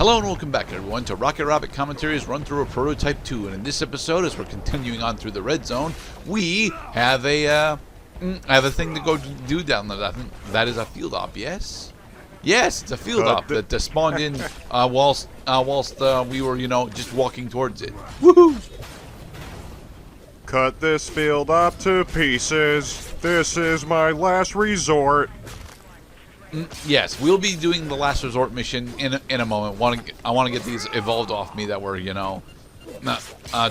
Hello and welcome back everyone to Rocket Rabbit Commentaries Run Through a Prototype 2, and in this episode, as we're continuing on through the red zone, we have a thing to go do down there. I think that is a field op, yes? Yes, it's a field op that spawned in whilst we were, just walking towards it. Woohoo! Cut this field up to pieces. This is my last resort. Yes, we'll be doing the last resort mission in a moment. I want to get these evolved off me that were, not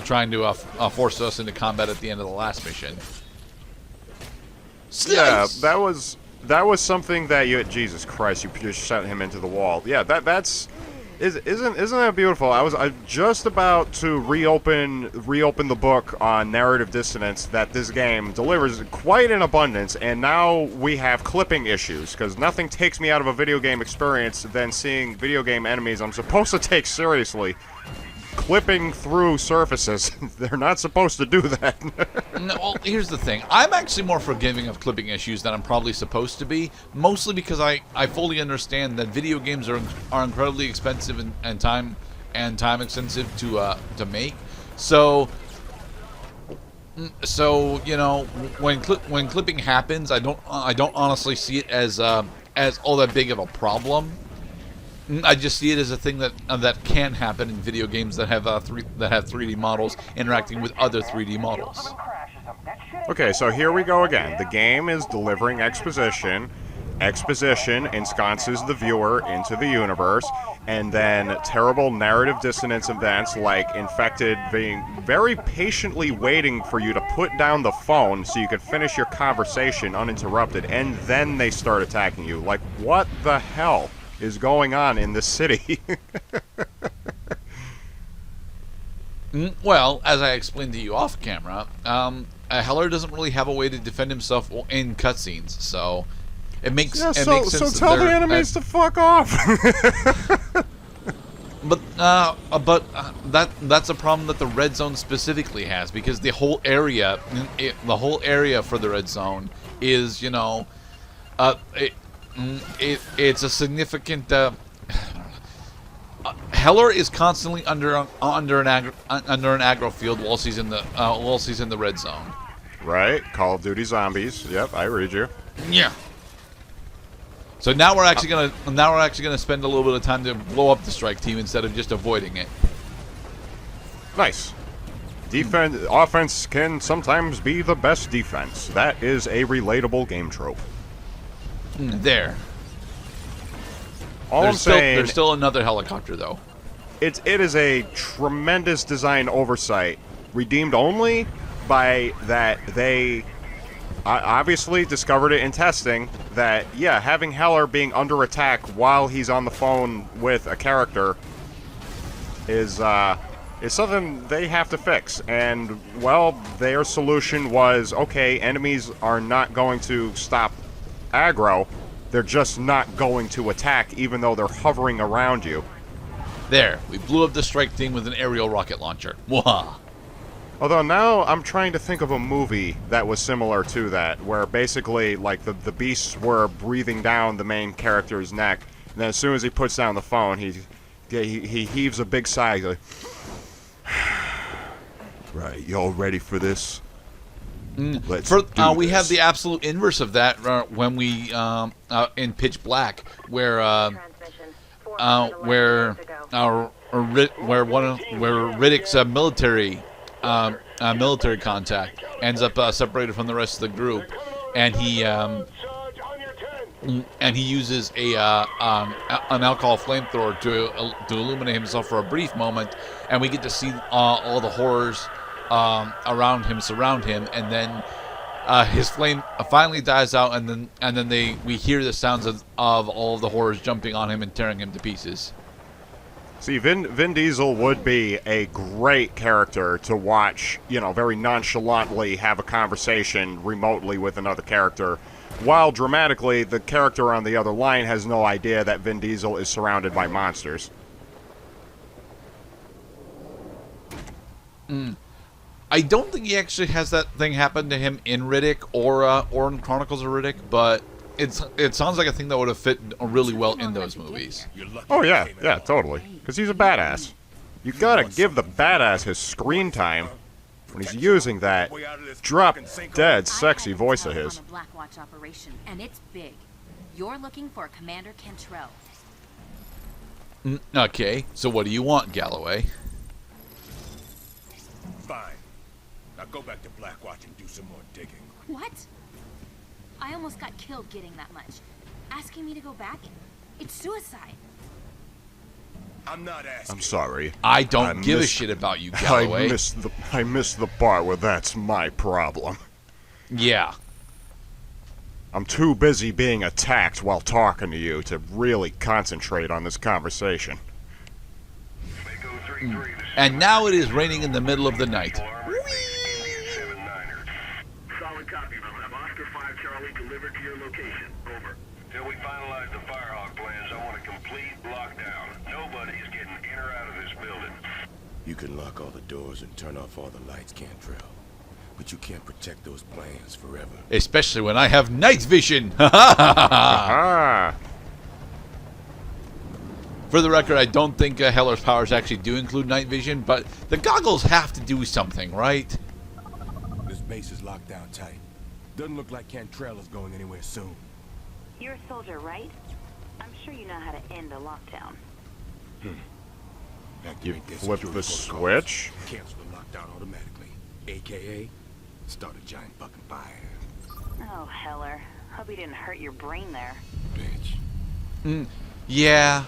trying to force us into combat at the end of the last mission. Slice! Yeah, that was something that you. Jesus Christ! You just shot him into the wall. Yeah, isn't that beautiful? I was just about to reopen the book on narrative dissonance that this game delivers quite in abundance, and now we have clipping issues because nothing takes me out of a video game experience than seeing video game enemies I'm supposed to take seriously clipping through surfaces. They're not supposed to do that. No, well, here's the thing. I'm actually more forgiving of clipping issues than I'm probably supposed to be, mostly because I fully understand that video games are incredibly expensive and time extensive to make. So when clipping happens, I don't honestly see it as all that big of a problem. I just see it as a thing that can happen in video games that have 3D models interacting with other 3D models. Okay, so here we go again. The game is delivering exposition. Exposition ensconces the viewer into the universe, and then terrible narrative dissonance events like Infected being very patiently waiting for you to put down the phone so you could finish your conversation uninterrupted, and then they start attacking you. Like, what the hell is going on in this city? Well, as I explained to you off camera, Heller doesn't really have a way to defend himself in cutscenes, so it makes sense. So tell the enemies to fuck off. But that's a problem that the red zone specifically has, because the whole area for the red zone is, it's a significant. Heller is constantly under an aggro field whilst he's in the red zone. Right, Call of Duty Zombies. Yep, I read you. Yeah. So now we're actually gonna spend a little bit of time to blow up the strike team instead of just avoiding it. Nice. Offense can sometimes be the best defense. That is a relatable game trope. There. There's still another helicopter, though. It is a tremendous design oversight, redeemed only by that they obviously discovered it in testing that, yeah, having Heller being under attack while he's on the phone with a character is something they have to fix. And, well, their solution was, okay, enemies are not going to stop aggro. They're just not going to attack, even though they're hovering around you. There, we blew up the strike team with an aerial rocket launcher. Mwah! Although now I'm trying to think of a movie that was similar to that, where basically, like, the beasts were breathing down the main character's neck, and then as soon as he puts down the phone, he heaves a big sigh. He's like, right, y'all ready for this? We have the absolute inverse of that when we in Pitch Black, where Riddick's military contact ends up separated from the rest of the group, and he uses an alcohol flamethrower to illuminate himself for a brief moment, and we get to see all the horrors around him, surround him, and then his flame finally dies out, and then we hear the sounds of all of the horrors jumping on him and tearing him to pieces. See, Vin Diesel would be a great character to watch, very nonchalantly have a conversation remotely with another character, while dramatically the character on the other line has no idea that Vin Diesel is surrounded by monsters. I don't think he actually has that thing happen to him in Riddick or in Chronicles of Riddick, but it sounds like a thing that would have fit really well in those movies. Oh yeah, totally. Because he's a badass. You gotta give the badass his screen time when he's using that drop-dead sexy voice of his. On a Black Watch operation, and it's big. You're looking for Commander Cantrell. Okay, so what do you want, Galloway? Fine. Now go back to Black Watch and do some more digging. What? I almost got killed getting that much. Asking me to go back? It's suicide. I'm not asking. I'm sorry. I don't give a shit about you, Galloway. I missed the part where that's my problem. Yeah. I'm too busy being attacked while talking to you to really concentrate on this conversation. And now it is raining in the middle of the night. Solid copy. We'll have Oscar 5 Charlie delivered to your location. Over. Till we finalize the Firehawk plans, I want a complete lockdown. Nobody's getting in or out of this building. You can lock all the doors and turn off all the lights, Cantrell. But you can't protect those plans forever. Especially when I have night vision. Ah, For the record, I don't think Heller's powers actually do include night vision, but the goggles have to do something, right? This base is locked down tight. Doesn't look like Cantrell is going anywhere soon. You're a soldier, right? I'm sure you know how to end a lockdown. you Activate their flip security the protocols. switch? Cancel the lockdown automatically. AKA, start a giant fucking fire. Oh, Heller. Hope he didn't hurt your brain there. Bitch. Yeah.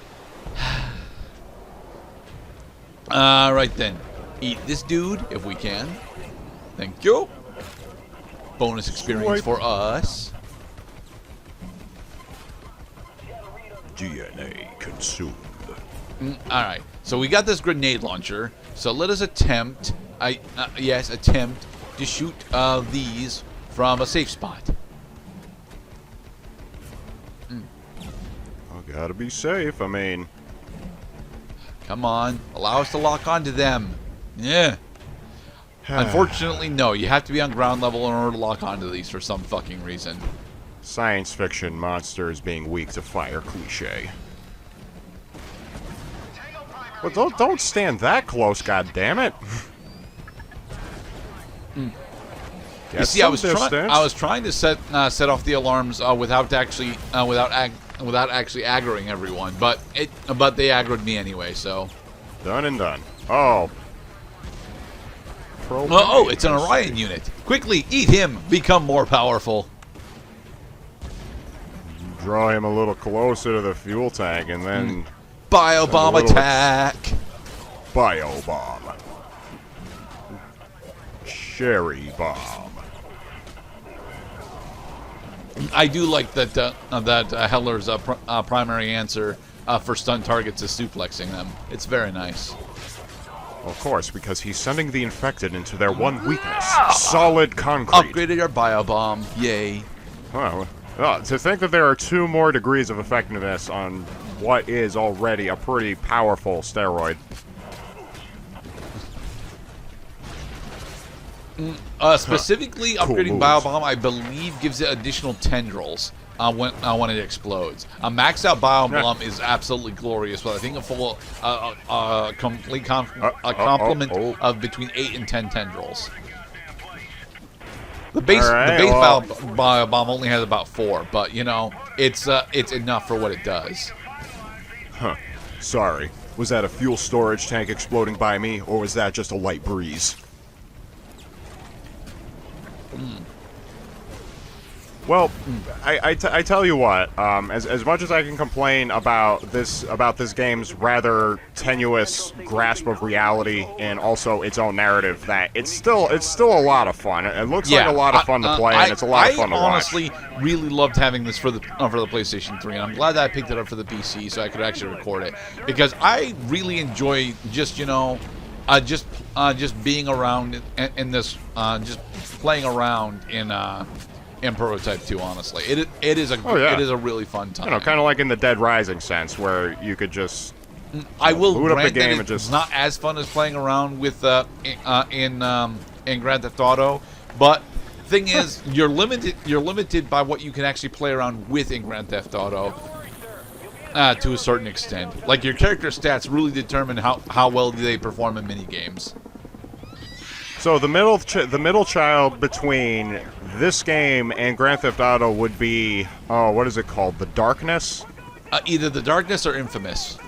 Right then. Eat this dude if we can. Thank you. Bonus experience for us. DNA consumed. Alright. So we got this grenade launcher. So let us attempt, attempt to shoot these from a safe spot. I gotta be safe. I mean, Come on. Allow us to lock onto them. Yeah. Unfortunately, no. You have to be on ground level in order to lock onto these for some fucking reason. science fiction monsters being weak to fire cliche. Well, don't stand that close, goddammit. You see, I was trying to set off the alarms without actually aggroing everyone, but they aggroed me anyway. So Done and done. Oh. oh, it's an Orion unit. Quickly, eat him. Become more powerful. Draw him a little closer to the fuel tank, and then Biobomb little- attack. biobomb, cherry bomb. I do like that Heller's primary answer for stun targets is suplexing them. It's very nice. Of course, because he's sending the infected into their one weakness: solid concrete. Upgraded our biobomb. Yay. Well, to think that there are 2 more degrees of effectiveness on what is already a pretty powerful steroid. Specifically, Cool upgrading moves. biobomb, I believe, gives it additional tendrils when it explodes. A maxed out biobomb is absolutely glorious, but I think a full complete complement of between 8 and 10 tendrils. The base biobomb only has about 4, but you know it's enough for what it does. Huh. Sorry. Was that a fuel storage tank exploding by me, or was that just a light breeze? Well, I tell you what. As much as I can complain about this game's rather tenuous grasp of reality and also its own narrative, that it's still a lot of fun. It looks like a lot of fun to play, and it's a lot of fun to watch. I honestly really loved having this for the PlayStation 3, and I'm glad that I picked it up for the PC so I could actually record it, because I really enjoy just being around in this, just playing around in Prototype 2. Honestly, it is a really fun time. You know, kind of like in the Dead Rising sense, where you could just I will boot up the grant game that and it's just not as fun as playing around with in Grand Theft Auto, but thing is, you're limited by what you can actually play around with in Grand Theft Auto. To a certain extent. Like, your character stats really determine how well they perform in minigames. So the middle child between this game and Grand Theft Auto would be, what is it called? The Darkness? Either the Darkness or Infamous.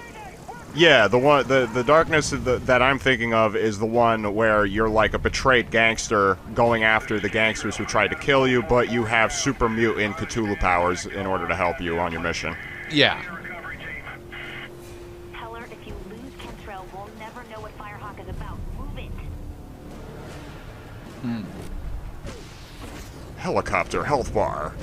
Yeah, the Darkness that I'm thinking of is the one where you're like a betrayed gangster going after the gangsters who tried to kill you, but you have super mutant Cthulhu powers in order to help you on your mission. Yeah. Tell her if you lose Kentrell, we'll never know what Firehawk is about. Move it. Helicopter health bar.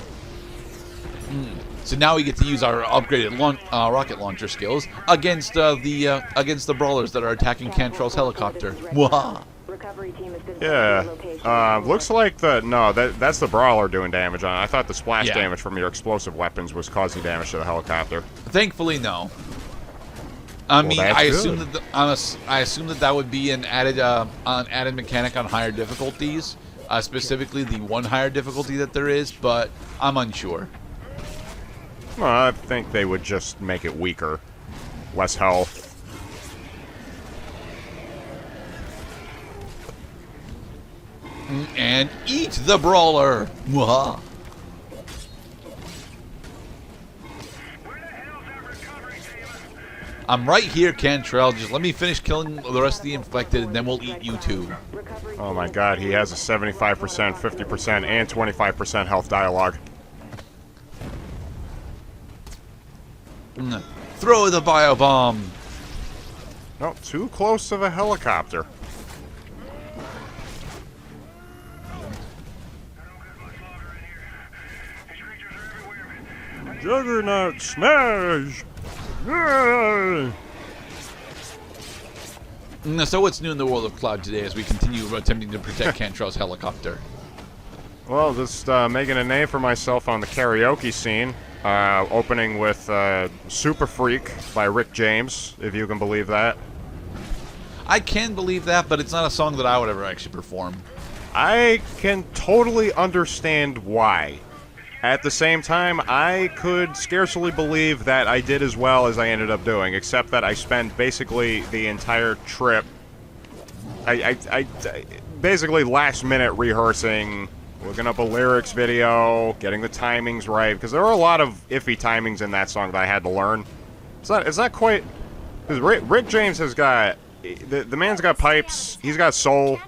So now we get to use our upgraded rocket launcher skills against the brawlers that are attacking Cantrell's helicopter. Wah! Recovery team has been Yeah. Looks like that's the brawler doing damage on it. I thought the splash Yeah. damage from your explosive weapons was causing damage to the helicopter. Thankfully, no. I mean, that's I good. assume that would be an added mechanic on higher difficulties, specifically the one higher difficulty that there is, but I'm unsure. Well, I think they would just make it weaker. Less health. And eat the brawler. Wah! I'm right here, Cantrell. Just let me finish killing the rest of the infected, and then we'll eat you too. Oh my god, he has a 75%, 50%, and 25% health dialogue. Throw the biobomb. No, too close to the helicopter. Juggernaut smash! So what's new in the world of Cloud today as we continue attempting to protect Cantrell's helicopter? Well, just making a name for myself on the karaoke scene. Opening with Super Freak by Rick James, if you can believe that. I can believe that, but it's not a song that I would ever actually perform. I can totally understand why. At the same time, I could scarcely believe that I did as well as I ended up doing, except that I spent basically the entire trip, I basically last minute rehearsing, looking up a lyrics video, getting the timings right, because there were a lot of iffy timings in that song that I had to learn. It's not quite, because Rick James has got, the man's got pipes, he's got soul,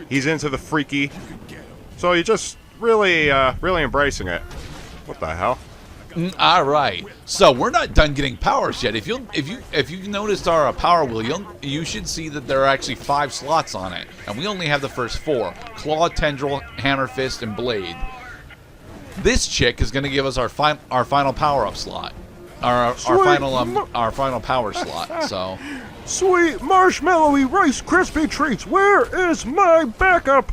he's into the freaky, so you just really embracing it. What the hell? All right, so we're not done getting powers yet. If you noticed our power wheel, you should see that there are actually 5 slots on it, and we only have the first 4: claw, tendril, hammer, fist, and blade. This chick is going to give us our final power up slot, our final power slot. So Sweet marshmallowy Rice Krispie treats. Where is my backup?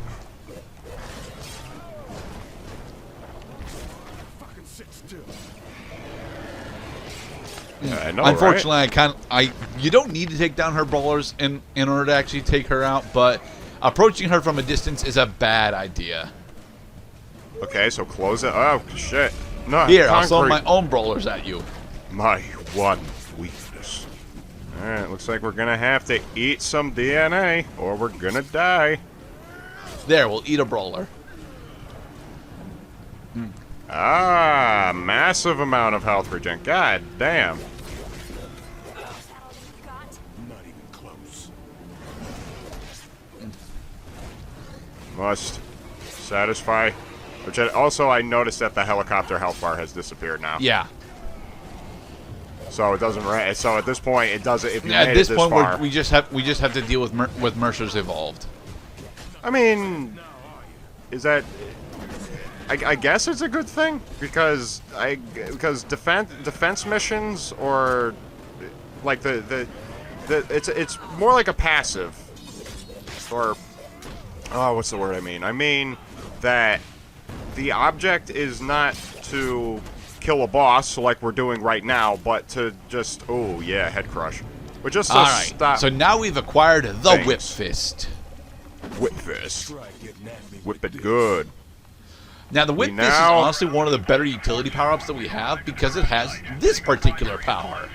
Yeah, I know, unfortunately, right? you don't need to take down her brawlers in order to actually take her out, but approaching her from a distance is a bad idea. Okay, so close it. Oh shit! No, Here, I'll concrete. throw my own brawlers at you. My one weakness. All right, looks like we're gonna have to eat some DNA, or we're gonna die. There, we'll eat a brawler. Ah, massive amount of health regen. God damn. Not even close. Must satisfy. Which also, I noticed that the helicopter health bar has disappeared now. Yeah. So it doesn't. So at this point, it doesn't. If you At made this it point, far, we just have to deal with Mercer's evolved. I mean, is that? I guess it's a good thing because defense missions or like it's more like a passive or what's the word I mean? I mean that the object is not to kill a boss like we're doing right now, but to just head crush. But just to All right. stop. So now we've acquired the things. Whip Fist. Whip fist. Try getting at me Whip with it this. good. Now, the Whip Fist is honestly one of the better utility power-ups that we have because it has this particular power.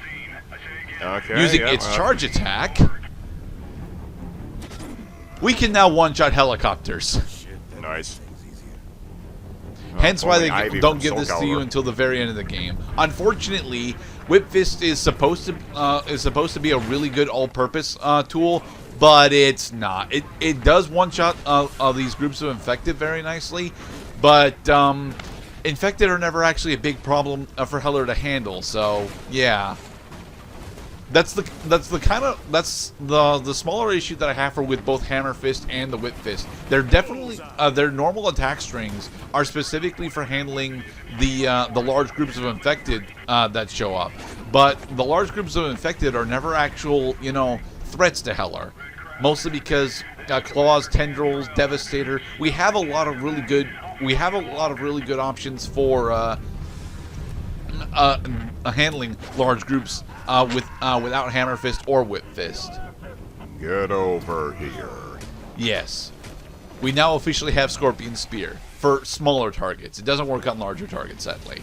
Okay. Using its charge attack, we can now one-shot helicopters. Nice. Hence why they Ivy don't from give this Soul to you Calibur. until the very end of the game. Unfortunately, Whip Fist is supposed to be a really good all-purpose tool, but it's not. It does one-shot these groups of infected very nicely, but infected are never actually a big problem for Heller to handle. So yeah. That's the smaller issue that I have with both Hammer Fist and the Whip Fist. They're definitely their normal attack strings are specifically for handling the large groups of infected that show up, but the large groups of infected are never actual threats to Heller, mostly because Claws, Tendrils, Devastator. We have a lot of really good options for handling large groups without Hammer Fist or Whip Fist. Get over here. Yes. We now officially have Scorpion Spear for smaller targets. It doesn't work on larger targets, sadly.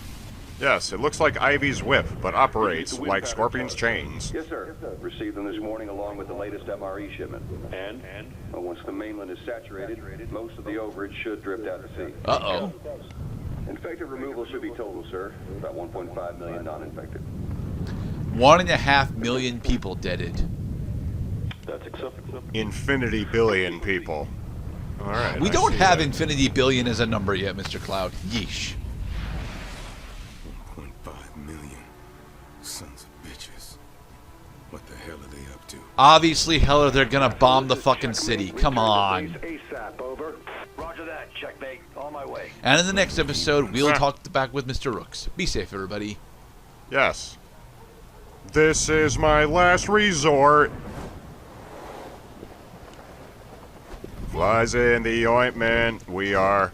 Yes, it looks like Ivy's whip, but operates like Scorpion's chains. Yes, sir. Received them this morning along with the latest MRE shipment. And? Well, once the mainland is saturated, most of the overage should drift out to sea. Uh-oh. Infected removal should be total, sir. About 1.5 million non-infected. 1.5 million people deaded. That's acceptable. Infinity billion people. All right. We don't have infinity billion as a number yet, Mr. Cloud. Yeesh. 1.5 million. Sons of bitches. What the hell are they up to? Obviously, Heller, they're gonna bomb the fucking city. Come on. ASAP, over. Roger that. Checkmate. On my way. And in the next episode, we'll talk back with Mr. Rooks. Be safe, everybody. Yes. This is my last resort. Flies in the ointment. We are